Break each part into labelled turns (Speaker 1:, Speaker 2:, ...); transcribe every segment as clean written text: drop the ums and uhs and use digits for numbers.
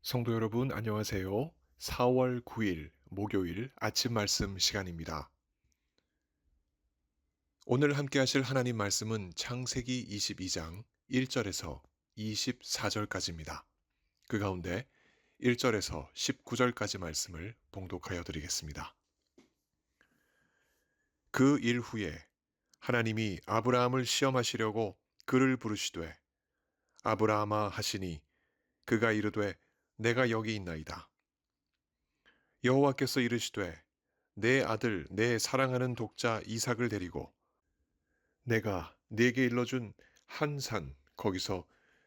Speaker 1: 성도 여러분, 안녕하세요. 4월 9일 목요일 아침 말씀 시간입니다. 오늘 함께 하실 하나님 말씀은 창세기 22장 1절에서 24절까지입니다. 그 가운데 1절에서 19절까지 말씀을 봉독하여 드리겠습니다. 그 일 후에 하나님이 아브라함을 시험하시려고 그를 부르시되 아브라함아 하시니 그가 이르되 내가 여기 있나이다. 여호와께서 이르시되 내 아들 내 사랑하는 독자 이삭을 데리고 내가 네게 일러준 한 산 거기서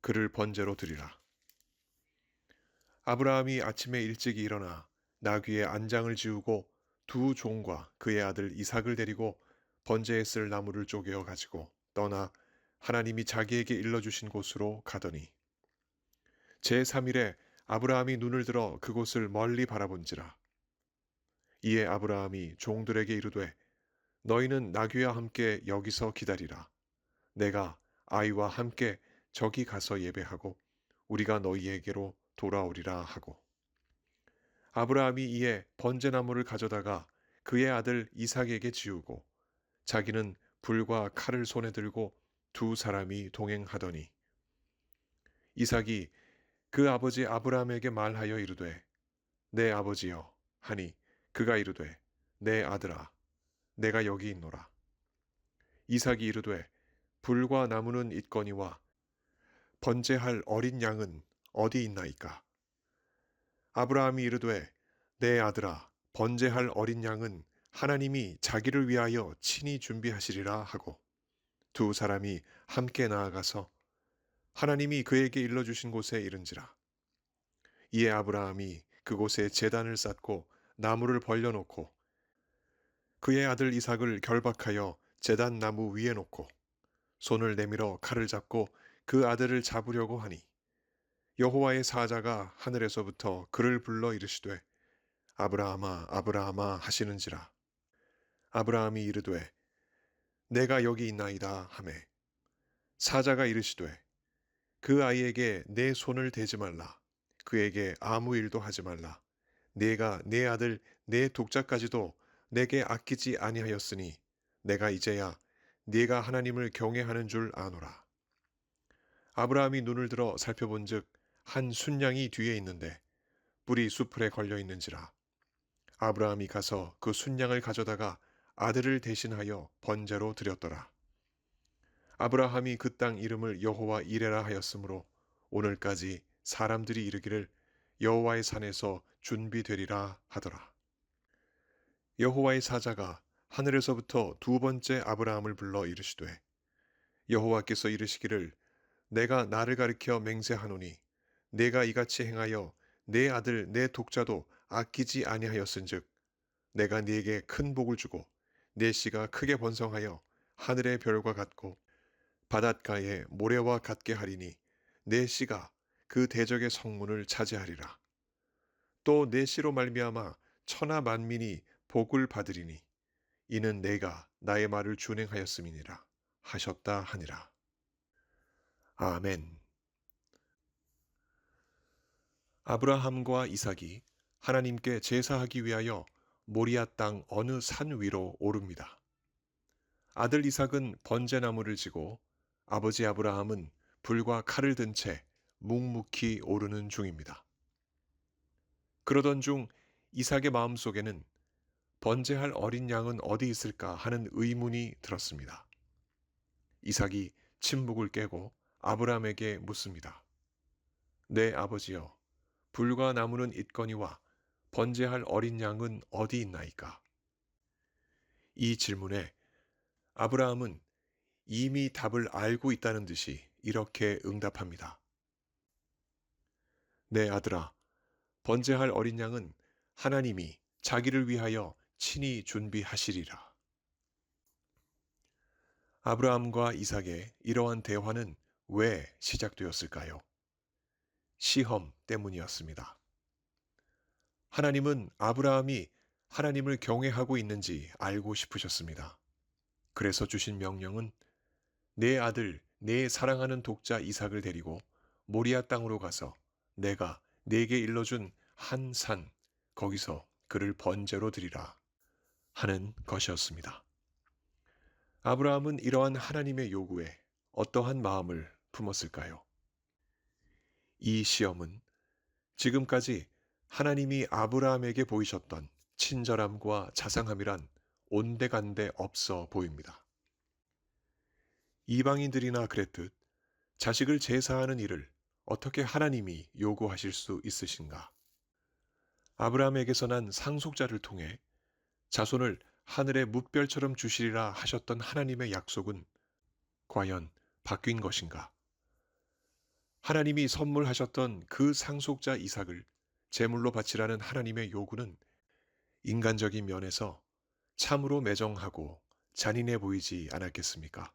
Speaker 1: 그를 번제로 드리라. 아브라함이 아침에 일찍이 일어나 나귀의 안장을 지우고 두 종과 그의 아들 이삭을 데리고 번제에 쓸 나무를 쪼개어 가지고 떠나 하나님이 자기에게 일러주신 곳으로 가더니 제3일에 아브라함이 눈을 들어 그곳을 멀리 바라본지라. 이에 아브라함이 종들에게 이르되 너희는 나귀와 함께 여기서 기다리라. 내가 아이와 함께 저기 가서 예배하고 우리가 너희에게로 돌아오리라 하고. 아브라함이 이에 번제나무를 가져다가 그의 아들 이삭에게 지우고 자기는 불과 칼을 손에 들고 두 사람이 동행하더니 이삭이 그 아버지 아브라함에게 말하여 이르되 내 아버지여 하니 그가 이르되 내 아들아 내가 여기 있노라. 이삭이 이르되 불과 나무는 있거니와 번제할 어린 양은 어디 있나이까? 아브라함이 이르되 내 아들아 번제할 어린 양은 하나님이 자기를 위하여 친히 준비하시리라 하고 두 사람이 함께 나아가서 하나님이 그에게 일러주신 곳에 이른지라. 이에 아브라함이 그곳에 제단을 쌓고 나무를 벌려놓고 그의 아들 이삭을 결박하여 제단 나무 위에 놓고 손을 내밀어 칼을 잡고 그 아들을 잡으려고 하니 여호와의 사자가 하늘에서부터 그를 불러 이르시되 아브라함아 아브라함아 하시는지라. 아브라함이 이르되 내가 여기 있나이다 하매 사자가 이르시되 그 아이에게 내 손을 대지 말라. 그에게 아무 일도 하지 말라. 내가 내 아들 내 독자까지도 내게 아끼지 아니하였으니 내가 이제야 네가 하나님을 경외하는 줄 아노라. 아브라함이 눈을 들어 살펴본즉 한 순양이 뒤에 있는데 뿔이 수풀에 걸려 있는지라. 아브라함이 가서 그 순양을 가져다가 아들을 대신하여 번제로 드렸더라. 아브라함이 그 땅 이름을 여호와 이레라 하였으므로 오늘까지 사람들이 이르기를 여호와의 산에서 준비되리라 하더라. 여호와의 사자가 하늘에서부터 두 번째 아브라함을 불러 이르시되 여호와께서 이르시기를 내가 나를 가리켜 맹세하노니 내가 이같이 행하여 내 아들 내 독자도 아끼지 아니하였은즉 내가 네게 큰 복을 주고 내 씨가 크게 번성하여 하늘의 별과 같고 바닷가의 모래와 같게 하리니 내 씨가 그 대적의 성문을 차지하리라. 또 내 씨로 말미암아 천하 만민이 복을 받으리니 이는 내가 나의 말을 준행하였음이니라 하셨다 하니라. 아멘. 아브라함과 이삭이 하나님께 제사하기 위하여 모리아 땅 어느 산 위로 오릅니다. 아들 이삭은 번제나무를 지고 아버지 아브라함은 불과 칼을 든 채 묵묵히 오르는 중입니다. 그러던 중 이삭의 마음속에는 번제할 어린 양은 어디 있을까 하는 의문이 들었습니다. 이삭이 침묵을 깨고 아브라함에게 묻습니다. 내 아버지여, 불과 나무는 있거니와 번제할 어린 양은 어디 있나이까? 이 질문에 아브라함은 이미 답을 알고 있다는 듯이 이렇게 응답합니다. 내 아들아, 번제할 어린 양은 하나님이 자기를 위하여 친히 준비하시리라. 아브라함과 이삭의 이러한 대화는 왜 시작되었을까요? 시험 때문이었습니다. 하나님은 아브라함이 하나님을 경외하고 있는지 알고 싶으셨습니다. 그래서 주신 명령은 내 아들, 내 사랑하는 독자 이삭을 데리고 모리아 땅으로 가서 내가 내게 일러준 한 산, 거기서 그를 번제로 드리라 하는 것이었습니다. 아브라함은 이러한 하나님의 요구에 어떠한 마음을 품었을까요? 이 시험은 지금까지 하나님이 아브라함에게 보이셨던 친절함과 자상함이란 온데간데 없어 보입니다. 이방인들이나 그랬듯 자식을 제사하는 일을 어떻게 하나님이 요구하실 수 있으신가? 아브라함에게서 난 상속자를 통해 자손을 하늘의 뭇별처럼 주시리라 하셨던 하나님의 약속은 과연 바뀐 것인가? 하나님이 선물하셨던 그 상속자 이삭을 제물로 바치라는 하나님의 요구는 인간적인 면에서 참으로 매정하고 잔인해 보이지 않았겠습니까?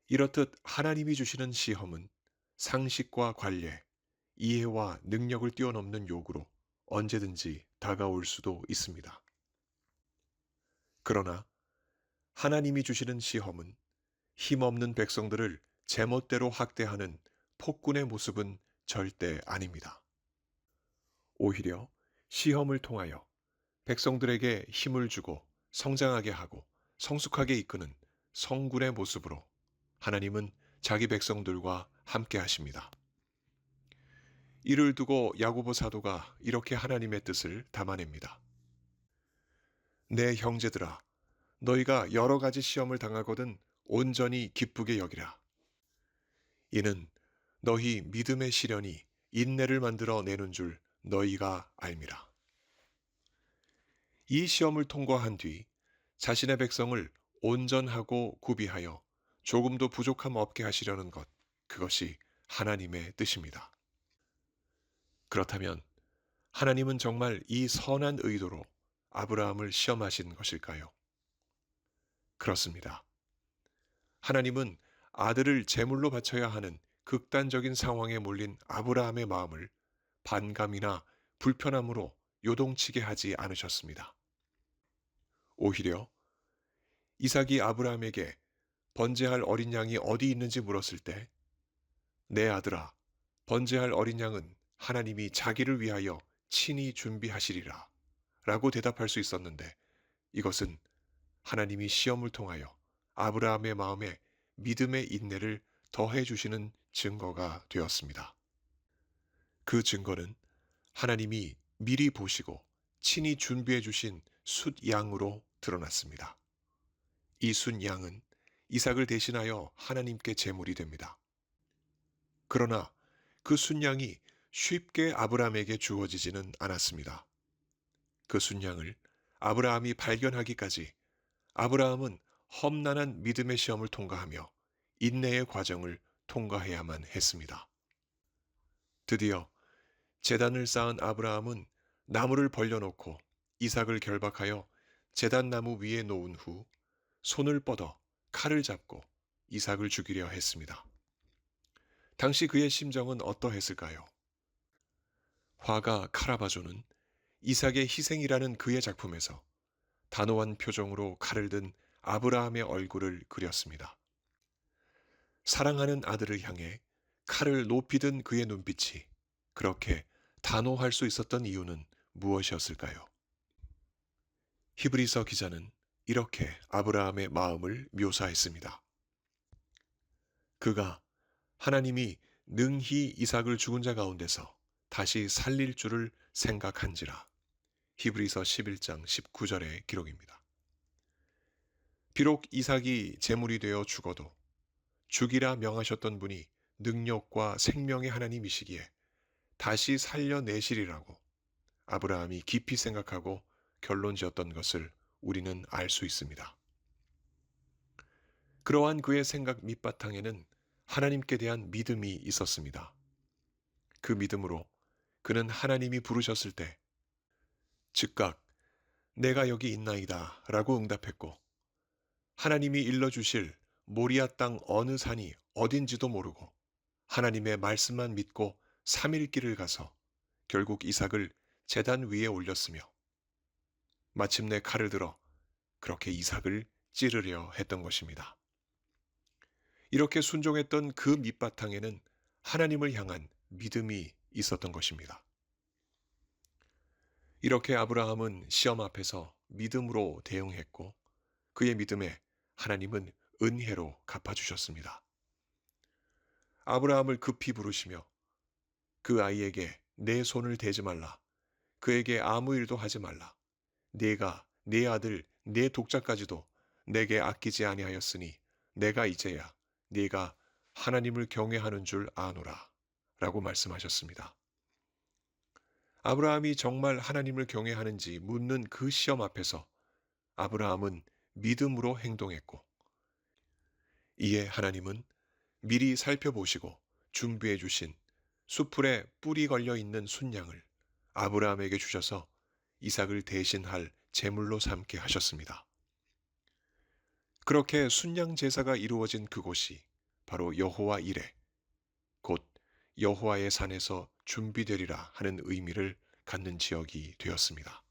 Speaker 1: 이렇듯 하나님이 주시는 시험은 상식과 관례, 이해와 능력을 뛰어넘는 요구로 언제든지 다가올 수도 있습니다. 그러나 하나님이 주시는 시험은 힘없는 백성들을 제멋대로 학대하는 폭군의 모습은 절대 아닙니다. 오히려 시험을 통하여 백성들에게 힘을 주고 성장하게 하고 성숙하게 이끄는 성군의 모습으로 하나님은 자기 백성들과 함께 하십니다. 이를 두고 야고보 사도가 이렇게 하나님의 뜻을 담아냅니다. 내 형제들아, 너희가 여러 가지 시험을 당하거든 온전히 기쁘게 여기라. 이는 너희 믿음의 시련이 인내를 만들어 내는 줄 너희가 알미라. 이 시험을 통과한 뒤 자신의 백성을 온전하고 구비하여 조금도 부족함 없게 하시려는 것, 그것이 하나님의 뜻입니다. 그렇다면 하나님은 정말 이 선한 의도로 아브라함을 시험하신 것일까요? 그렇습니다. 하나님은 아들을 제물로 바쳐야 하는 극단적인 상황에 몰린 아브라함의 마음을 반감이나 불편함으로 요동치게 하지 않으셨습니다. 오히려 이삭이 아브라함에게 번제할 어린 양이 어디 있는지 물었을 때, 내 아들아, 번제할 어린 양은 하나님이 자기를 위하여 친히 준비하시리라 라고 대답할 수 있었는데, 이것은 하나님이 시험을 통하여 아브라함의 마음에 믿음의 인내를 더해 주시는 증거가 되었습니다. 그 증거는 하나님이 미리 보시고 친히 준비해 주신 숫양으로 드러났습니다. 이 숫양은 이삭을 대신하여 하나님께 제물이 됩니다. 그러나 그 숫양이 쉽게 아브라함에게 주어지지는 않았습니다. 그 숫양을 아브라함이 발견하기까지 아브라함은 험난한 믿음의 시험을 통과하며 인내의 과정을 통과해야만 했습니다. 드디어 제단을 쌓은 아브라함은 나무를 벌려놓고 이삭을 결박하여 제단 나무 위에 놓은 후 손을 뻗어 칼을 잡고 이삭을 죽이려 했습니다. 당시 그의 심정은 어떠했을까요? 화가 카라바조는 이삭의 희생이라는 그의 작품에서 단호한 표정으로 칼을 든 아브라함의 얼굴을 그렸습니다. 사랑하는 아들을 향해 칼을 높이 든 그의 눈빛이 그렇게 단호할 수 있었던 이유는 무엇이었을까요? 히브리서 기자는 이렇게 아브라함의 마음을 묘사했습니다. 그가 하나님이 능히 이삭을 죽은 자 가운데서 다시 살릴 줄을 생각한지라. 히브리서 11장 19절의 기록입니다. 비록 이삭이 제물이 되어 죽어도 죽이라 명하셨던 분이 능력과 생명의 하나님이시기에 다시 살려내시리라고 아브라함이 깊이 생각하고 결론 지었던 것을 우리는 알 수 있습니다. 그러한 그의 생각 밑바탕에는 하나님께 대한 믿음이 있었습니다. 그 믿음으로 그는 하나님이 부르셨을 때 즉각 내가 여기 있나이다 라고 응답했고, 하나님이 일러주실 모리아 땅 어느 산이 어딘지도 모르고 하나님의 말씀만 믿고 3일 길을 가서 결국 이삭을 제단 위에 올렸으며 마침내 칼을 들어 그렇게 이삭을 찌르려 했던 것입니다. 이렇게 순종했던 그 밑바탕에는 하나님을 향한 믿음이 있었던 것입니다. 이렇게 아브라함은 시험 앞에서 믿음으로 대응했고 그의 믿음에 하나님은 은혜로 갚아주셨습니다. 아브라함을 급히 부르시며 그 아이에게 내 손을 대지 말라. 그에게 아무 일도 하지 말라. 네가 네 아들 네 독자까지도 내게 아끼지 아니하였으니 내가 이제야 네가 하나님을 경외하는 줄 아노라. 라고 말씀하셨습니다. 아브라함이 정말 하나님을 경외하는지 묻는 그 시험 앞에서 아브라함은 믿음으로 행동했고 이에 하나님은 미리 살펴보시고 준비해 주신 숯불에 뿔이 걸려 있는 순양을 아브라함에게 주셔서 이삭을 대신할 제물로 삼게 하셨습니다. 그렇게 순양 제사가 이루어진 그곳이 바로 여호와 이레, 곧 여호와의 산에서 준비되리라 하는 의미를 갖는 지역이 되었습니다.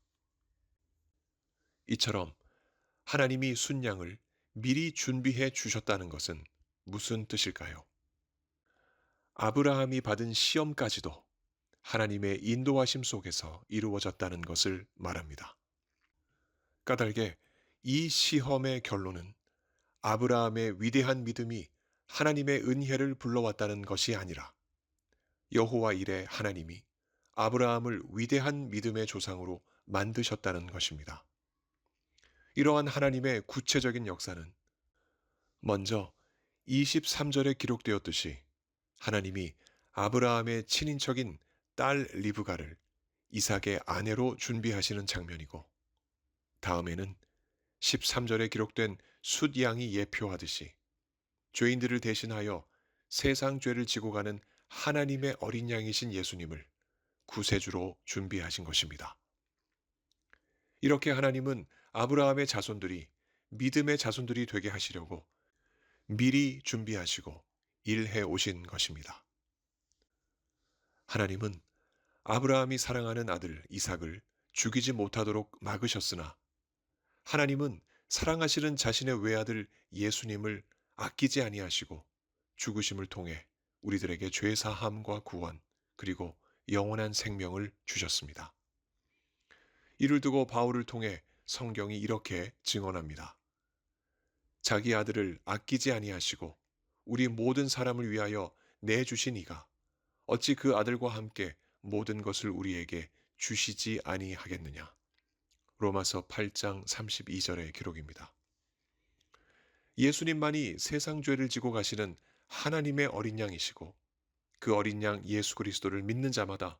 Speaker 1: 이처럼 하나님이 순양을 미리 준비해 주셨다는 것은 무슨 뜻일까요? 아브라함이 받은 시험까지도 하나님의 인도하심 속에서 이루어졌다는 것을 말합니다. 까닭에 이 시험의 결론은 아브라함의 위대한 믿음이 하나님의 은혜를 불러왔다는 것이 아니라 여호와 이레 하나님이 아브라함을 위대한 믿음의 조상으로 만드셨다는 것입니다. 이러한 하나님의 구체적인 역사는 먼저 23절에 기록되었듯이 하나님이 아브라함의 친인척인 딸 리브가를 이삭의 아내로 준비하시는 장면이고 다음에는 13절에 기록된 숫양이 예표하듯이 죄인들을 대신하여 세상 죄를 지고 가는 하나님의 어린 양이신 예수님을 구세주로 준비하신 것입니다. 이렇게 하나님은 아브라함의 자손들이 믿음의 자손들이 되게 하시려고 미리 준비하시고 일해 오신 것입니다. 하나님은 아브라함이 사랑하는 아들 이삭을 죽이지 못하도록 막으셨으나 하나님은 사랑하시는 자신의 외아들 예수님을 아끼지 아니하시고 죽으심을 통해 우리들에게 죄 사함과 구원 그리고 영원한 생명을 주셨습니다. 이를 두고 바울을 통해 성경이 이렇게 증언합니다. 자기 아들을 아끼지 아니하시고 우리 모든 사람을 위하여 내주신 이가 어찌 그 아들과 함께 모든 것을 우리에게 주시지 아니하겠느냐. 로마서 8장 32절의 기록입니다. 예수님만이 세상 죄를 지고 가시는 하나님의 어린 양이시고 그 어린 양 예수 그리스도를 믿는 자마다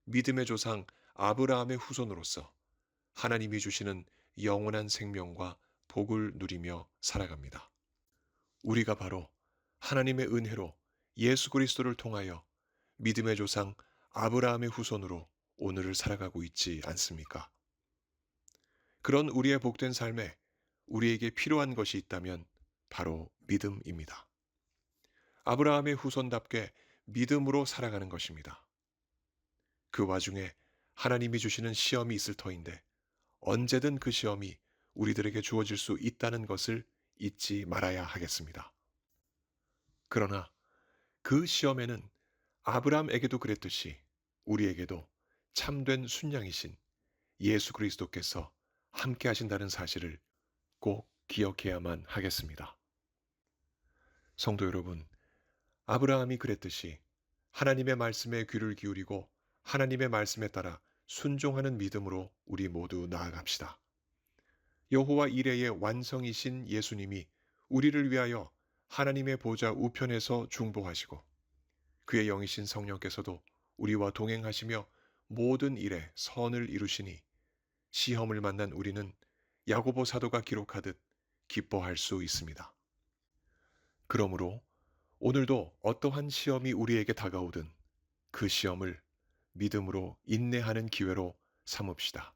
Speaker 1: 믿음의 조상 아브라함의 후손으로서 하나님이 주시는 영원한 생명과 복을 누리며 살아갑니다. 우리가 바로 하나님의 은혜로 예수 그리스도를 통하여 믿음의 조상 아브라함의 후손으로 오늘을 살아가고 있지 않습니까? 그런 우리의 복된 삶에 우리에게 필요한 것이 있다면 바로 믿음입니다. 아브라함의 후손답게 믿음으로 살아가는 것입니다. 그 와중에 하나님이 주시는 시험이 있을 터인데 언제든 그 시험이 우리들에게 주어질 수 있다는 것을 잊지 말아야 하겠습니다. 그러나 그 시험에는 아브라함에게도 그랬듯이 우리에게도 참된 순양이신 예수 그리스도께서 함께 하신다는 사실을 꼭 기억해야만 하겠습니다. 성도 여러분, 아브라함이 그랬듯이 하나님의 말씀에 귀를 기울이고 하나님의 말씀에 따라 순종하는 믿음으로 우리 모두 나아갑시다. 여호와 이레의 완성이신 예수님이 우리를 위하여 하나님의 보좌 우편에서 중보하시고 그의 영이신 성령께서도 우리와 동행하시며 모든 일에 선을 이루시니 시험을 만난 우리는 야고보 사도가 기록하듯 기뻐할 수 있습니다. 그러므로 오늘도 어떠한 시험이 우리에게 다가오든 그 시험을 믿음으로 인내하는 기회로 삼읍시다.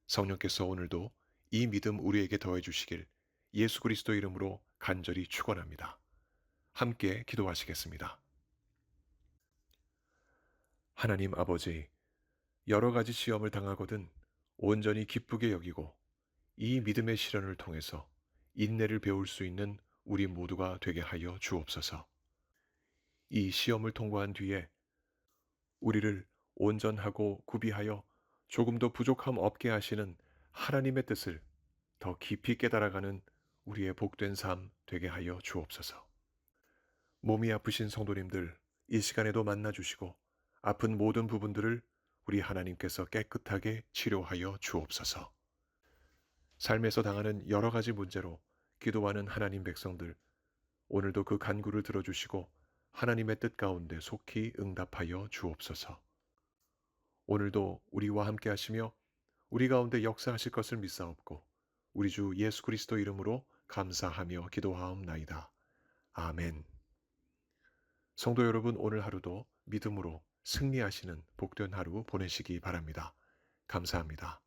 Speaker 1: 성령께서 오늘도 이 믿음 우리에게 더해 주시길 예수 그리스도 이름으로 간절히 축원합니다. 함께 기도하시겠습니다. 하나님 아버지, 여러 가지 시험을 당하거든 온전히 기쁘게 여기고 이 믿음의 시련을 통해서 인내를 배울 수 있는 우리 모두가 되게 하여 주옵소서. 이 시험을 통과한 뒤에 우리를 온전하고 구비하여 조금도 부족함 없게 하시는 하나님의 뜻을 더 깊이 깨달아가는 우리의 복된 삶 되게 하여 주옵소서. 몸이 아프신 성도님들 이 시간에도 만나주시고 아픈 모든 부분들을 우리 하나님께서 깨끗하게 치료하여 주옵소서. 삶에서 당하는 여러 가지 문제로 기도하는 하나님 백성들, 오늘도 그 간구를 들어주시고 하나님의 뜻 가운데 속히 응답하여 주옵소서. 오늘도 우리와 함께 하시며 우리 가운데 역사하실 것을 믿사옵고 우리 주 예수 그리스도 이름으로 감사하며 기도하옵나이다. 아멘. 성도 여러분, 오늘 하루도 믿음으로 승리하시는 복된 하루 보내시기 바랍니다. 감사합니다.